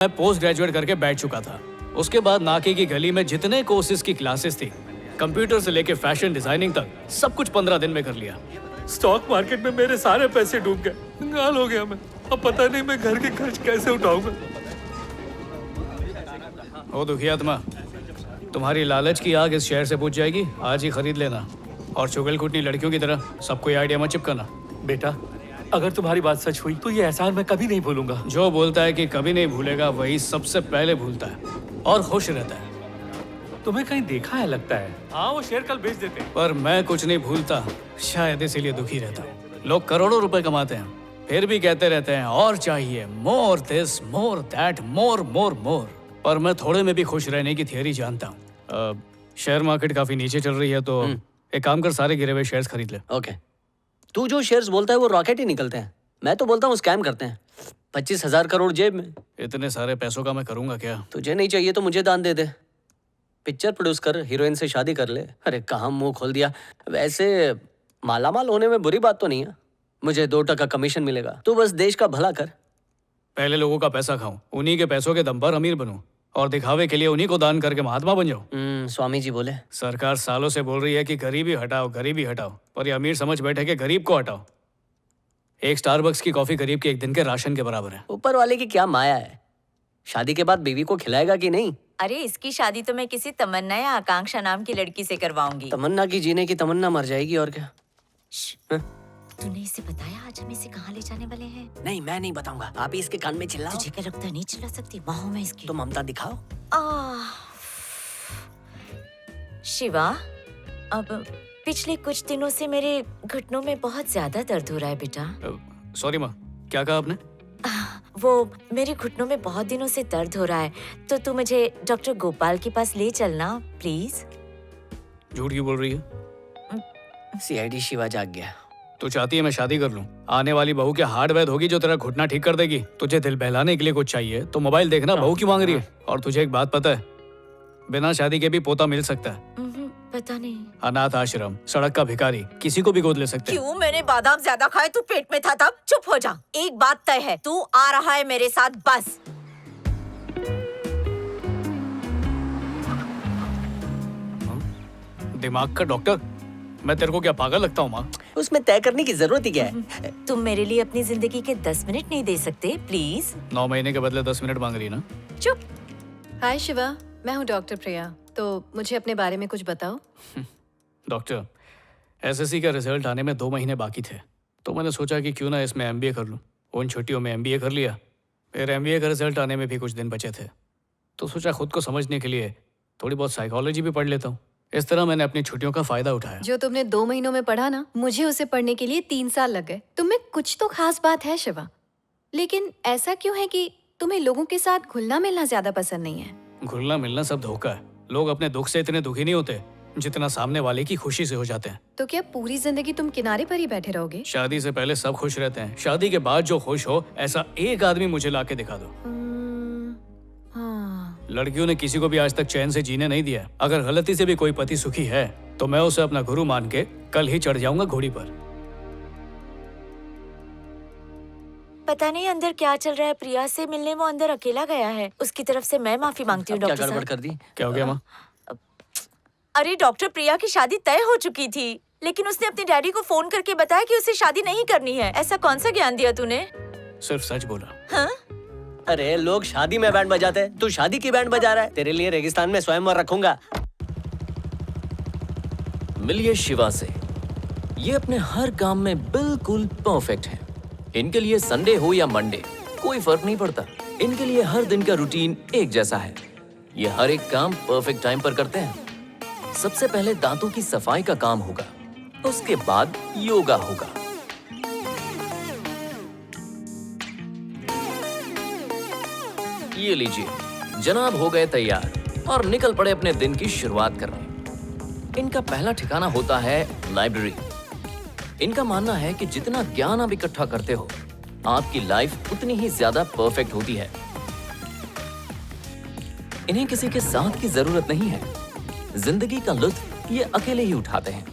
मैं post graduate करके बैठ चुका था। उसके बाद नाके की गली में जितने कोर्सेज की क्लासेस थी, कंप्यूटर से लेके फैशन डिजाइनिंग तक, सब कुछ 15 दिन में कर लिया। स्टॉक मार्केट में मेरे सारे पैसे डूब गए, कंगाल हो गया मैं। अब पता नहीं मैं घर के खर्च कैसे उठाऊंगा। ओ दुखियात्मा, तुम्हारी लालच की आग इस शहर से बुझ जाएगी, आज ही खरीद लेना। और चुगलखुटनी लड़कियों की तरह सबको ये आइडिया मत चिपकाना। बेटा, अगर तुम्हारी बात सच हुई तो ये एहसान मैं कभी नहीं भूलूंगा। जो बोलता है कि कभी नहीं भूलेगा, वही सबसे पहले भूलता है और खुश रहता है। तुम्हें कहीं देखा है लगता है। हाँ, वो शेयर कल बेच देते हैं। पर मैं कुछ नहीं भूलता, शायद इसीलिए दुखी रहता हूँ। लोग करोड़ों रुपए कमाते हैं, फिर भी कहते रहते हैं और चाहिए, मोर दिस मोर दैट, मोर मोर मोर। पर मैं थोड़े में भी खुश रहने की थियरी जानता हूँ। शेयर मार्केट काफी नीचे चल रही है, तो एक काम कर, सारे गिरे हुए शेयर्स खरीद ले। ओके, तू जो शेयर्स बोलता है वो रॉकेट ही निकलते हैं। मैं तो बोलता हूँ स्कैम करते हैं। 25,000 करोड़ जेब में। इतने सारे पैसों का मैं करूंगा क्या? तुझे नहीं चाहिए तो मुझे दान दे दे। पिक्चर प्रोड्यूस कर, हीरोइन से शादी कर ले। अरे कहाँ मुंह खोल दिया। वैसे मालामाल होने में बुरी बात तो नहीं है। मुझे 2% कमीशन मिलेगा। तू बस देश का भला कर। पहले लोगों का पैसा खाऊं, उन्हीं के पैसों के दम पर अमीर बनूं, और दिखावे के लिए उन्हीं को दान करके महात्मा बन जाऊं। स्वामी जी बोले। सरकार सालों से बोल रही है कि गरीबी हटाओ, गरीबी हटाओ, पर ये अमीर समझ बैठे कि गरीब को हटाओ। एक स्टारबक्स की कॉफी गरीब के एक दिन के राशन के बराबर है। ऊपर वाले की क्या माया है। शादी के बाद बीवी को खिलाएगा कि नहीं? अरे इसकी शादी तो मैं किसी तमन्ना या आकांक्षा नाम की लड़की से करवाऊंगी। तमन्ना की जीने की तमन्ना मर जाएगी और क्या। तूने इसे बताया आज हम इसे कहाँ ले जाने वाले हैं? नहीं, मैं नहीं बताऊंगा। आप ही इसके कान में चिल्लाओ। तुझे क्या लगता है नहीं चिल्ला सकती? बाहों में इसकी। तो ममता दिखाओ। शिवा, अब पिछले कुछ दिनों से मेरे घुटनों में बहुत ज्यादा दर्द हो रहा है बेटा। सॉरी माँ, क्या कहा आपने? वो मेरे घुटनों में बहुत दिनों से दर्द हो रहा है, तो तू मुझे डॉक्टर गोपाल के पास ले चलना प्लीज। झूठ क्यों बोल रही है? सीआईडी शिवा जाग गया। तू चाहती है मैं शादी कर लूं? आने वाली बहू क्या हार्ड वैद होगी जो तेरा घुटना ठीक कर देगी? तुझे दिल बहलाने के लिए कुछ चाहिए तो मोबाइल देखना, बहू क्यों मांग रही है? और तुझे एक बात पता है, बिना शादी के भी पोता मिल सकता है। पता नहीं। अनाथ आश्रम, सड़क का भिखारी, किसी को भी गोद ले सकते हैं। क्यों? मैंने बादाम ज्यादा खाए, तू पेट में था तब। चुप हो जा। एक बात तय है, तू आ रहा है मेरे साथ, बस। दिमाग का डॉक्टर, मैं तेरे को क्या पागल लगता हूँ माँ? उसमें तय करने की जरूरत ही क्या है? तुम मेरे लिए अपनी जिंदगी के 10 मिनट नहीं दे सकते प्लीज? 9 महीने के बदले 10 मिनट मांग रही है ना? चुप। हाय शिवा, मैं हूँ डॉक्टर प्रिया। तो मुझे अपने बारे में कुछ बताओ। डॉक्टर, एसएससी का रिजल्ट आने में 2 महीने बाकी थे, तो मैंने सोचा कि क्यों ना इसमें एमबीए कर लूं। उन छुट्टियों में एमबीए कर लिया। फिर एमबीए का रिजल्ट आने में भी कुछ दिन बचे थे, तो सोचा खुद को समझने के लिए थोड़ी बहुत साइकोलॉजी भी पढ़ लेता हूँ। इस तरह मैंने अपनी छुट्टियों का फायदा उठाया। जो तुमने 2 महीनों में पढ़ा ना, मुझे उसे पढ़ने के लिए 3 साल लग गए। तुम्हें कुछ तो खास बात है शिवा, लेकिन ऐसा क्यों है कि तुम्हें लोगों के साथ घुलना मिलना ज्यादा पसंद नहीं है? घुलना मिलना सब धोखा है। लोग अपने दुख से इतने दुखी नहीं होते जितना सामने वाले की खुशी से हो जाते हैं। तो क्या पूरी जिंदगी तुम किनारे पर ही बैठे रहोगे? शादी से पहले सब खुश रहते हैं, शादी के बाद जो खुश हो, ऐसा एक आदमी मुझे लाके दिखा दो। हाँ। लड़कियों ने किसी को भी आज तक चैन से जीने नहीं दिया। अगर गलती से भी कोई पति सुखी है तो मैं उसे अपना गुरु मान के कल ही चढ़ जाऊंगा घोड़ी पर। पता नहीं अंदर क्या चल रहा है। प्रिया से मिलने वो अंदर अकेला गया है। उसकी तरफ से मैं माफी मांगती हूँ क्या डॉक्टर गड़बड़ साहब। कर दी? क्या हो गया माँ? अरे डॉक्टर, प्रिया की शादी तय हो चुकी थी, लेकिन उसने अपने डैडी को फोन करके बताया कि उसे शादी नहीं करनी है। ऐसा कौन सा ज्ञान दिया तूने? सिर्फ सच बोला। हाँ? अरे लोग शादी में बैंड बजाते हैं, तू शादी की बैंड बजा रहा है। तेरे लिए रेगिस्तान में स्वयंवर रखूंगा। मिलिए शिवा से। ये अपने हर काम में बिल्कुल परफेक्ट है। इनके लिए संडे हो या मंडे कोई फर्क नहीं पड़ता। इनके लिए हर दिन का रूटीन एक जैसा है। ये हर एक काम परफेक्ट टाइम पर करते हैं। सबसे पहले दांतों की सफाई का काम होगा, उसके बाद योगा होगा। ये लीजिए, जनाब हो गए तैयार और निकल पड़े अपने दिन की शुरुआत करने। इनका पहला ठिकाना होता है लाइब्रेरी। इनका मानना है कि जितना ज्ञान आप इकट्ठा करते हो, आपकी लाइफ उतनी ही ज्यादा परफेक्ट होती है। इन्हें किसी के साथ की जरूरत नहीं है। जिंदगी का लुत्फ ये अकेले ही उठाते हैं।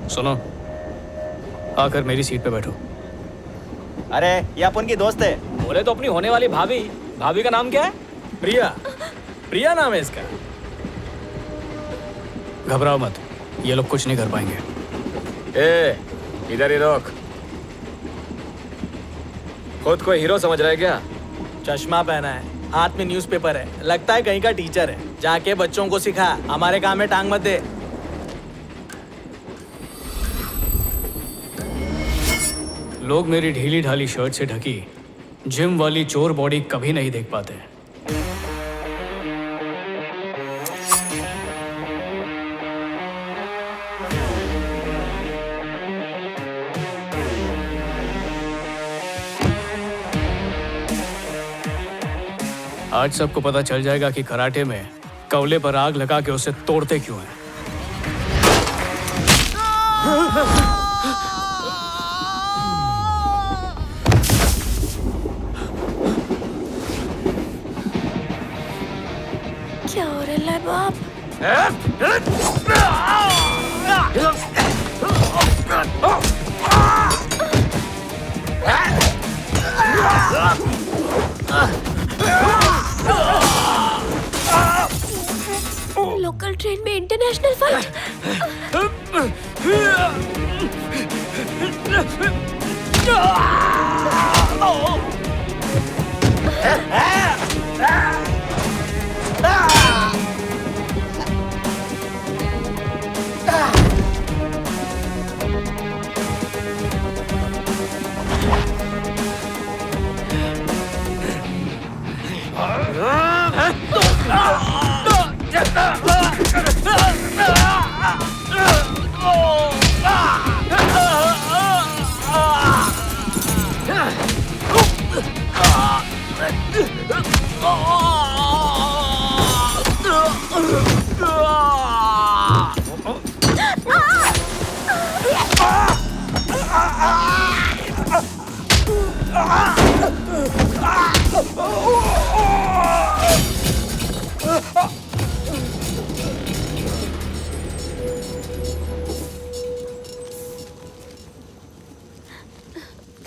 सुनो, आकर मेरी सीट पे बैठो। अरे ये अपन की दोस्त है। बोले तो अपनी होने वाली भाभी। भाभी का नाम क्या है? प्रिया। प्रिया नाम है इसका। घबराओ मत, ये लोग कुछ नहीं कर पाएंगे। ए, इधर ही रोक। खुद को हीरो समझ रहा है क्या? चश्मा पहना है, हाथ में न्यूज़पेपर है, लगता है कहीं का टीचर है। जाके बच्चों को सिखा, हमारे काम में टांग मत दे। लोग मेरी ढीली ढाली शर्ट से ढकी जिम वाली चोर बॉडी कभी नहीं देख पाते। आज सबको पता चल जाएगा कि कराटे में कवले पर आग लगा के उसे तोड़ते क्यों हैं। क्या हो रहा है बाप? लोकल ट्रेन में इंटरनेशनल फाइट।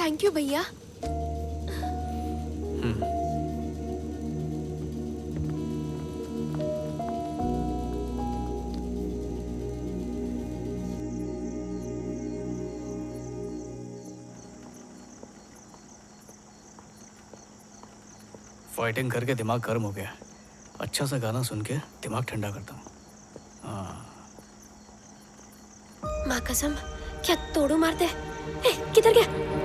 थैंक यू भैया। फाइटिंग करके दिमाग गर्म हो गया। अच्छा सा गाना सुन के दिमाग ठंडा करता हूँ। माँ कसम, क्या तोड़ू मारते? ए, किधर गया?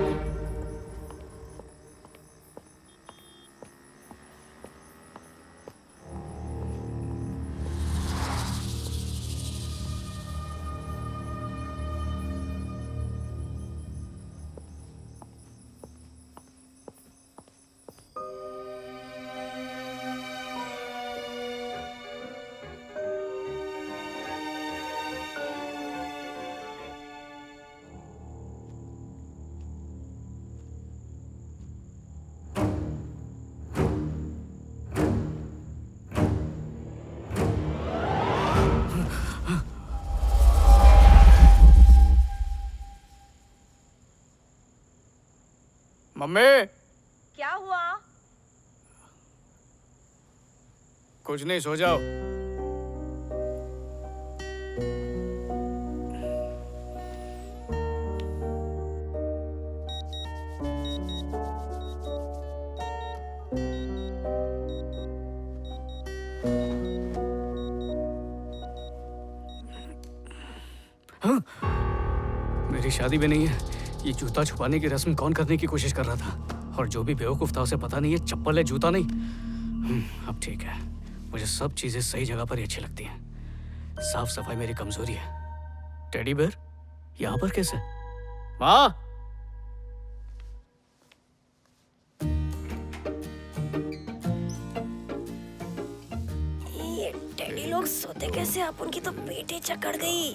मम्मी, क्या हुआ? कुछ नहीं, सो जाओ। हाँ? मेरी शादी भी नहीं है। ये जूता छुपाने की रस्म कौन करने की कोशिश कर रहा था? और जो भी बेवकूफ था उसे पता नहीं है चप्पल है जूता नहीं। अब ठीक है, मुझे सब चीजें सही जगह पर ही अच्छी लगती हैं। साफ सफाई मेरी कमजोरी है। टेडी बेयर यहाँ पर कैसे? माँ, ये टेडी लोग सोते कैसे? आप उनकी तो पेटें चकड़ गई।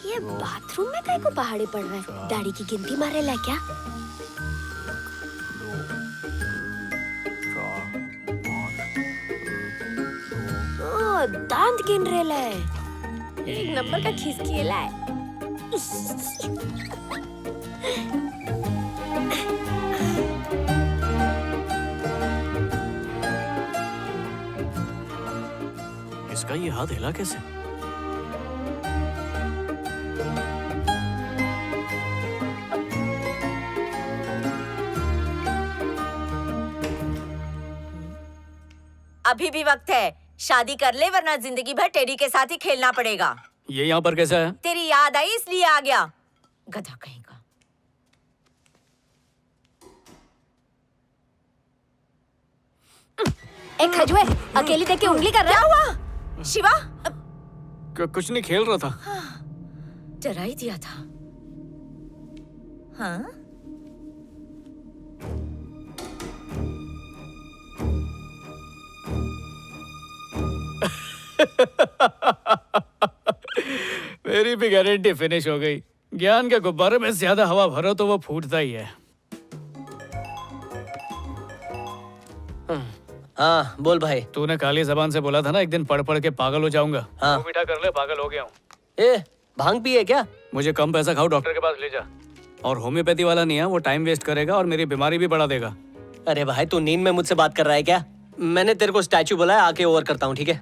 ये बाथरूम में काहे को पहाड़े पड़ रहा है? दाढ़ी की गिनती मारे ला क्या? ओ, दांत गिन रेला है। एक नंबर का खिसकेला है। इसका ये हाथ हिला कैसे? अभी भी वक्त है, शादी कर ले वरना जिंदगी भर टेडी के साथ ही खेलना पड़ेगा। ये यहाँ पर कैसा है? तेरी याद आई इसलिए आ गया, गधा कहीं का। ए खजुए, अकेली देख के उंगली कर रहा है? क्या हुआ? शिवा, कुछ नहीं, खेल रहा था। डरा ही दिया था। हाँ? मेरी भी गारंटी फिनिश हो गई। ज्ञान के गुब्बारे में ज्यादा हवा भरो तो वो फूटता ही है। हाँ बोल भाई। तूने काली जबान से बोला था ना एक दिन पढ़ पढ़ के पागल हो जाऊंगा। हाँ। तू बेटा कर ले, पागल हो गया हूँ। ए भांग पिए क्या? मुझे कम पैसा खाओ, डॉक्टर के पास ले जा। और होम्योपैथी वाला नहीं है, वो टाइम वेस्ट करेगा और मेरी बीमारी भी बढ़ा देगा। अरे भाई तू नींद में मुझसे बात कर रहा है क्या? मैंने तेरे को स्टैचू बोला है, आके ओवर करता हूँ, ठीक है?